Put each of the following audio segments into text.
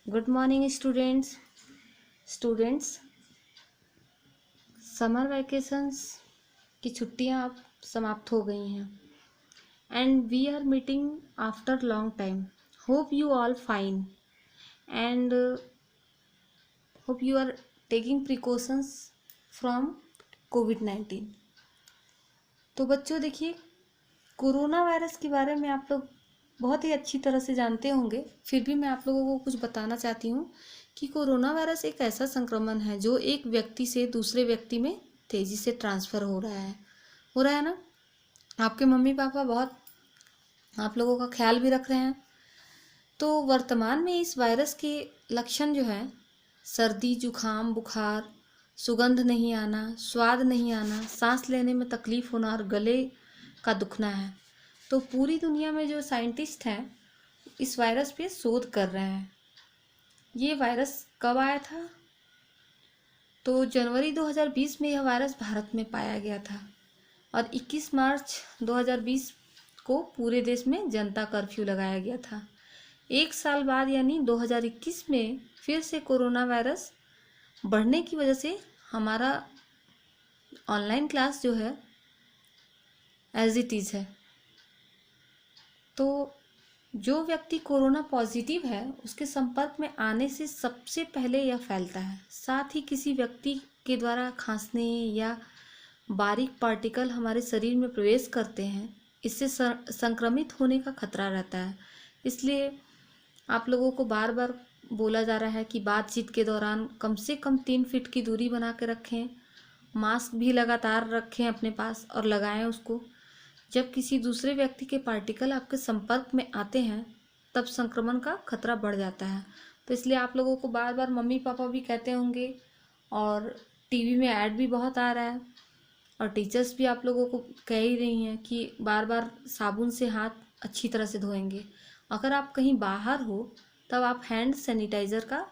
Good morning students summer vacations की छुट्टियां अब समाप्त हो गई हैं and we are meeting after long time. Hope you all fine and hope you are taking precautions from कोविड-19। तो बच्चों देखिए, कोरोना वायरस के बारे में आप लोग बहुत ही अच्छी तरह से जानते होंगे, फिर भी मैं आप लोगों को कुछ बताना चाहती हूँ कि कोरोना वायरस एक ऐसा संक्रमण है जो एक व्यक्ति से दूसरे व्यक्ति में तेज़ी से ट्रांसफ़र हो रहा है ना। आपके मम्मी पापा बहुत आप लोगों का ख्याल भी रख रहे हैं। तो वर्तमान में इस वायरस के लक्षण जो है, सर्दी, जुखाम, बुखार, सुगंध नहीं आना, स्वाद नहीं आना, सांस लेने में तकलीफ होना और गले का दुखना है। तो पूरी दुनिया में जो साइंटिस्ट हैं इस वायरस पे शोध कर रहे हैं। ये वायरस कब आया था? तो जनवरी 2020 में यह वायरस भारत में पाया गया था और 21 मार्च 2020 को पूरे देश में जनता कर्फ्यू लगाया गया था। एक साल बाद यानी 2021 में फिर से कोरोना वायरस बढ़ने की वजह से हमारा ऑनलाइन क्लास जो है एज इट इज़ है। तो जो व्यक्ति कोरोना पॉजिटिव है उसके संपर्क में आने से सबसे पहले यह फैलता है। साथ ही किसी व्यक्ति के द्वारा खांसने या बारीक पार्टिकल हमारे शरीर में प्रवेश करते हैं, इससे संक्रमित होने का खतरा रहता है। इसलिए आप लोगों को बार बार बोला जा रहा है कि बातचीत के दौरान कम से कम 3 फीट की दूरी बना के रखें, मास्क भी लगातार रखें अपने पास और लगाएं उसको। जब किसी दूसरे व्यक्ति के पार्टिकल आपके संपर्क में आते हैं तब संक्रमण का खतरा बढ़ जाता है। तो इसलिए आप लोगों को बार बार मम्मी पापा भी कहते होंगे और टीवी में ऐड भी बहुत आ रहा है और टीचर्स भी आप लोगों को कह ही रही हैं कि बार बार साबुन से हाथ अच्छी तरह से धोएंगे। अगर आप कहीं बाहर हो तब आप हैंड सैनिटाइज़र का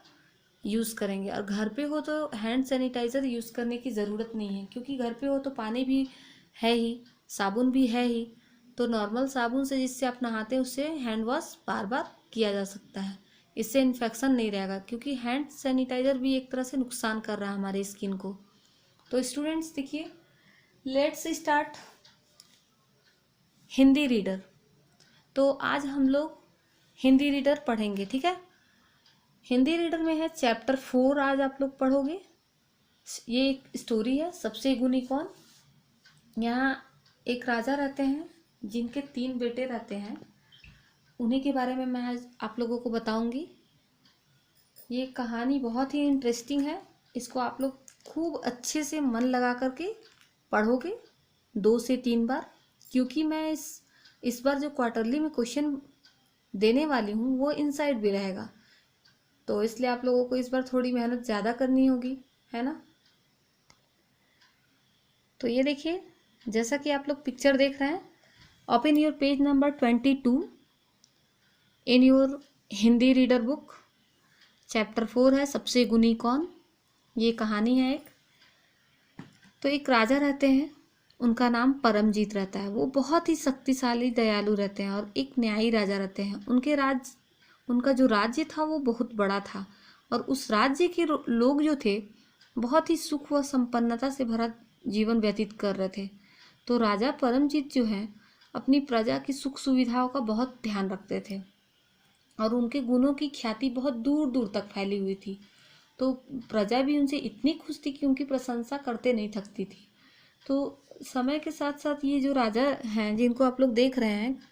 यूज़ करेंगे और घर पे हो तो हैंड सैनिटाइज़र यूज़ करने की ज़रूरत नहीं है, क्योंकि घर पे हो तो पानी भी है ही, साबुन भी है ही। तो नॉर्मल साबुन से जिससे आप नहाते हैं उससे हैंड वॉश बार बार किया जा सकता है। इससे इन्फेक्शन नहीं रहेगा, क्योंकि हैंड सैनिटाइज़र भी एक तरह से नुकसान कर रहा है हमारे स्किन को। तो स्टूडेंट्स देखिए, लेट्स स्टार्ट हिंदी रीडर। तो आज हम लोग हिंदी रीडर पढ़ेंगे, ठीक है। हिंदी रीडर में है चैप्टर 4 आज आप लोग पढ़ोगे। ये एक स्टोरी है, सबसे गुणी कौन। यहाँ एक राजा रहते हैं जिनके 3 बेटे रहते हैं, उन्हीं के बारे में मैं आज आप लोगों को बताऊंगी। ये कहानी बहुत ही इंटरेस्टिंग है, इसको आप लोग खूब अच्छे से मन लगा करके पढ़ोगे 2 से 3 बार, क्योंकि मैं इस बार जो क्वार्टरली में क्वेश्चन देने वाली हूँ वो इनसाइड भी रहेगा। तो इसलिए आप लोगों को इस बार थोड़ी मेहनत ज़्यादा करनी होगी, है ना। तो ये देखिए, जैसा कि आप लोग पिक्चर देख रहे हैं, open your page number 22 in your Hindi reader book. Chapter 4 है सबसे गुणी कौन। ये कहानी है एक। तो एक राजा रहते हैं, उनका नाम परमजीत रहता है। वो बहुत ही शक्तिशाली, दयालु रहते हैं और एक न्यायी राजा रहते हैं। उनका जो राज्य था वो बहुत बड़ा था और उस राज्य के लोग जो थे बहुत ही सुख व संपन्नता से भरा जीवन व्यतीत कर रहे थे। तो राजा परमजीत जो है अपनी प्रजा की सुख सुविधाओं का बहुत ध्यान रखते थे और उनके गुणों की ख्याति बहुत दूर दूर तक फैली हुई थी। तो प्रजा भी उनसे इतनी खुश थी कि उनकी प्रशंसा करते नहीं थकती थी। तो समय के साथ साथ ये जो राजा हैं जिनको आप लोग देख रहे हैं,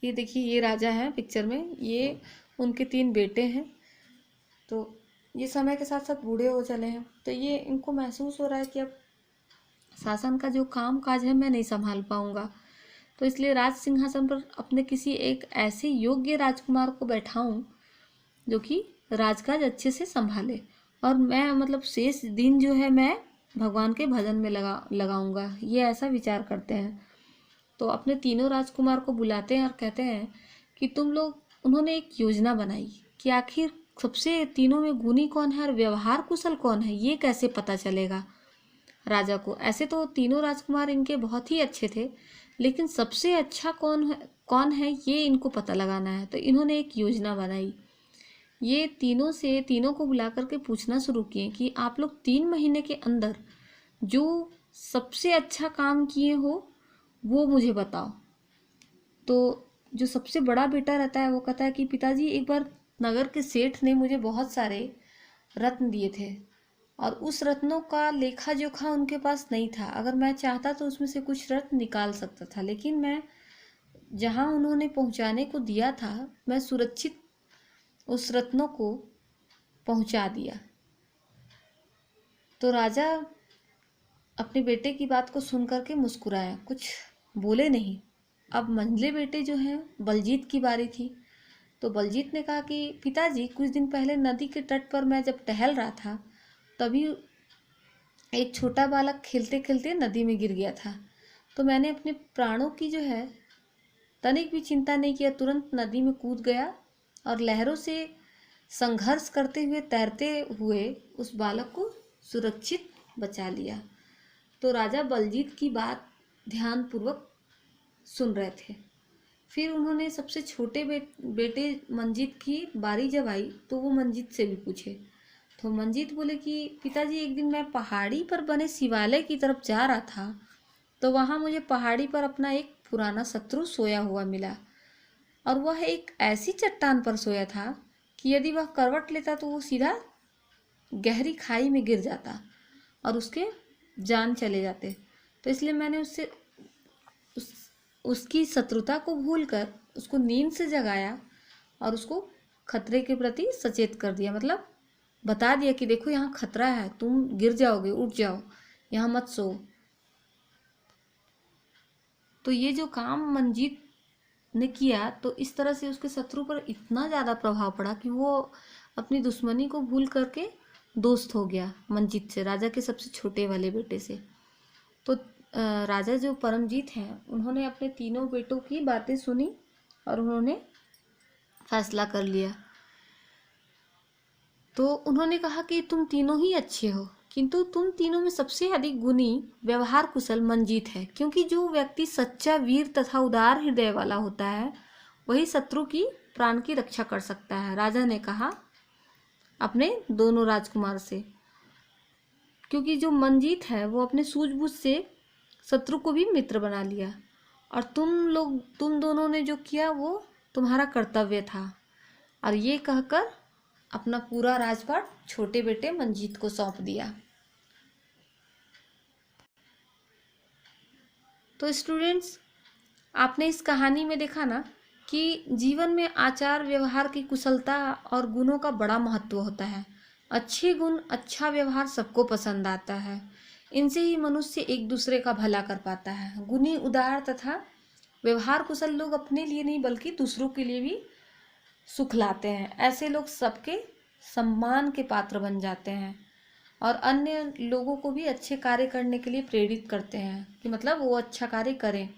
ये देखिए, ये राजा हैं पिक्चर में, ये उनके 3 बेटे हैं। तो ये समय के साथ साथ बूढ़े हो चले हैं, तो ये इनको महसूस हो रहा है कि अब शासन का जो काम काज है मैं नहीं संभाल पाऊंगा। तो इसलिए राज सिंहासन पर अपने किसी एक ऐसे योग्य राजकुमार को बैठाऊं जो कि राजकाज अच्छे से संभाले, और मैं मतलब शेष दिन जो है मैं भगवान के भजन में लगाऊंगा, ये ऐसा विचार करते हैं। तो अपने तीनों राजकुमार को बुलाते हैं और कहते हैं कि उन्होंने एक योजना बनाई कि आखिर सबसे तीनों में गुणी कौन है और व्यवहार कुशल कौन है, ये कैसे पता चलेगा राजा को। ऐसे तो तीनों राजकुमार इनके बहुत ही अच्छे थे, लेकिन सबसे अच्छा कौन है ये इनको पता लगाना है। तो इन्होंने एक योजना बनाई। ये तीनों को बुला करके पूछना शुरू किए कि आप लोग 3 महीने के अंदर जो सबसे अच्छा काम किए हो वो मुझे बताओ। तो जो सबसे बड़ा बेटा रहता है वो कहता है कि पिताजी, एक बार नगर के सेठ ने मुझे बहुत सारे रत्न दिए थे और उस रत्नों का लेखा जोखा उनके पास नहीं था। अगर मैं चाहता तो उसमें से कुछ रत्न निकाल सकता था, लेकिन मैं जहाँ उन्होंने पहुँचाने को दिया था मैं सुरक्षित उस रत्नों को पहुँचा दिया। तो राजा अपने बेटे की बात को सुन करके मुस्कुराया, कुछ बोले नहीं। अब मंझले बेटे जो हैं बलजीत की बारी थी। तो बलजीत ने कहा कि पिताजी, कुछ दिन पहले नदी के तट पर मैं जब टहल रहा था तभी एक छोटा बालक खेलते खेलते नदी में गिर गया था। तो मैंने अपने प्राणों की जो है तनिक भी चिंता नहीं किया, तुरंत नदी में कूद गया और लहरों से संघर्ष करते हुए तैरते हुए उस बालक को सुरक्षित बचा लिया। तो राजा बलजीत की बात ध्यानपूर्वक सुन रहे थे। फिर उन्होंने सबसे छोटे बेटे मंजीत की बारी जब आई तो वो मंजीत से भी पूछे। तो मंजीत बोले कि पिताजी, एक दिन मैं पहाड़ी पर बने शिवालय की तरफ जा रहा था तो वहाँ मुझे पहाड़ी पर अपना एक पुराना शत्रु सोया हुआ मिला और वह एक ऐसी चट्टान पर सोया था कि यदि वह करवट लेता तो वो सीधा गहरी खाई में गिर जाता और उसके जान चले जाते। तो इसलिए मैंने उसकी शत्रुता को भूलकर उसको नींद से जगाया और उसको खतरे के प्रति सचेत कर दिया, मतलब बता दिया कि देखो यहाँ खतरा है, तुम गिर जाओगे, उठ जाओ, यहाँ मत सो। तो ये जो काम मंजीत ने किया तो इस तरह से उसके शत्रु पर इतना ज़्यादा प्रभाव पड़ा कि वो अपनी दुश्मनी को भूल करके दोस्त हो गया मंजीत से, राजा के सबसे छोटे वाले बेटे से। तो राजा जो परमजीत हैं उन्होंने अपने तीनों बेटों की बातें सुनी और उन्होंने फैसला कर लिया। तो उन्होंने कहा कि तुम तीनों ही अच्छे हो, किंतु तुम तीनों में सबसे अधिक गुणी व्यवहार कुशल मंजीत है, क्योंकि जो व्यक्ति सच्चा वीर तथा उदार हृदय वाला होता है वही शत्रु की प्राण की रक्षा कर सकता है। राजा ने कहा अपने दोनों राजकुमार से, क्योंकि जो मंजीत है वो अपने सूझबूझ से शत्रु को भी मित्र बना लिया और तुम दोनों ने जो किया वो तुम्हारा कर्तव्य था। और ये कहकर अपना पूरा राजपाट छोटे बेटे मंजीत को सौंप दिया। तो स्टूडेंट्स, आपने इस कहानी में देखा ना कि जीवन में आचार व्यवहार की कुशलता और गुणों का बड़ा महत्व होता है। अच्छे गुण, अच्छा व्यवहार सबको पसंद आता है। इनसे ही मनुष्य एक दूसरे का भला कर पाता है। गुणी, उदार तथा व्यवहार कुशल लोग अपने लिए नहीं बल्कि दूसरों के लिए भी सुख लाते हैं। ऐसे लोग सबके सम्मान के पात्र बन जाते हैं और अन्य लोगों को भी अच्छे कार्य करने के लिए प्रेरित करते हैं कि मतलब वो अच्छा कार्य करें।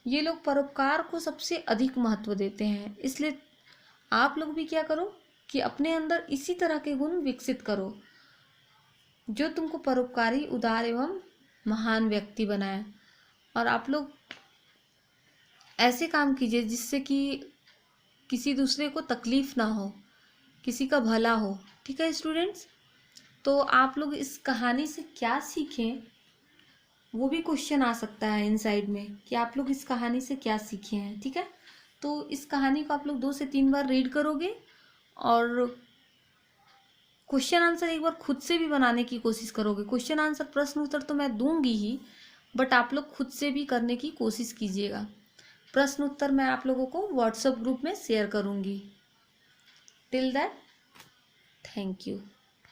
ये लोग परोपकार को सबसे अधिक महत्व देते हैं। इसलिए आप लोग भी क्या करो कि अपने अंदर इसी तरह के गुण विकसित करो जो तुमको परोपकारी, उदार एवं महान व्यक्ति बनाए। और आप लोग ऐसे काम कीजिए जिससे कि किसी दूसरे को तकलीफ ना हो, किसी का भला हो। ठीक है स्टूडेंट्स, तो आप लोग इस कहानी से क्या सीखें वो भी क्वेश्चन आ सकता है इनसाइड में कि आप लोग इस कहानी से क्या सीखे हैं। ठीक है, तो इस कहानी को आप लोग 2 से 3 बार रीड करोगे और क्वेश्चन आंसर एक बार खुद से भी बनाने की कोशिश करोगे। क्वेश्चन आंसर, प्रश्न उत्तर तो मैं दूंगी ही, बट आप लोग खुद से भी करने की कोशिश कीजिएगा। प्रश्न उत्तर मैं आप लोगों को व्हाट्सएप ग्रुप में शेयर करूंगी। Till that, thank you.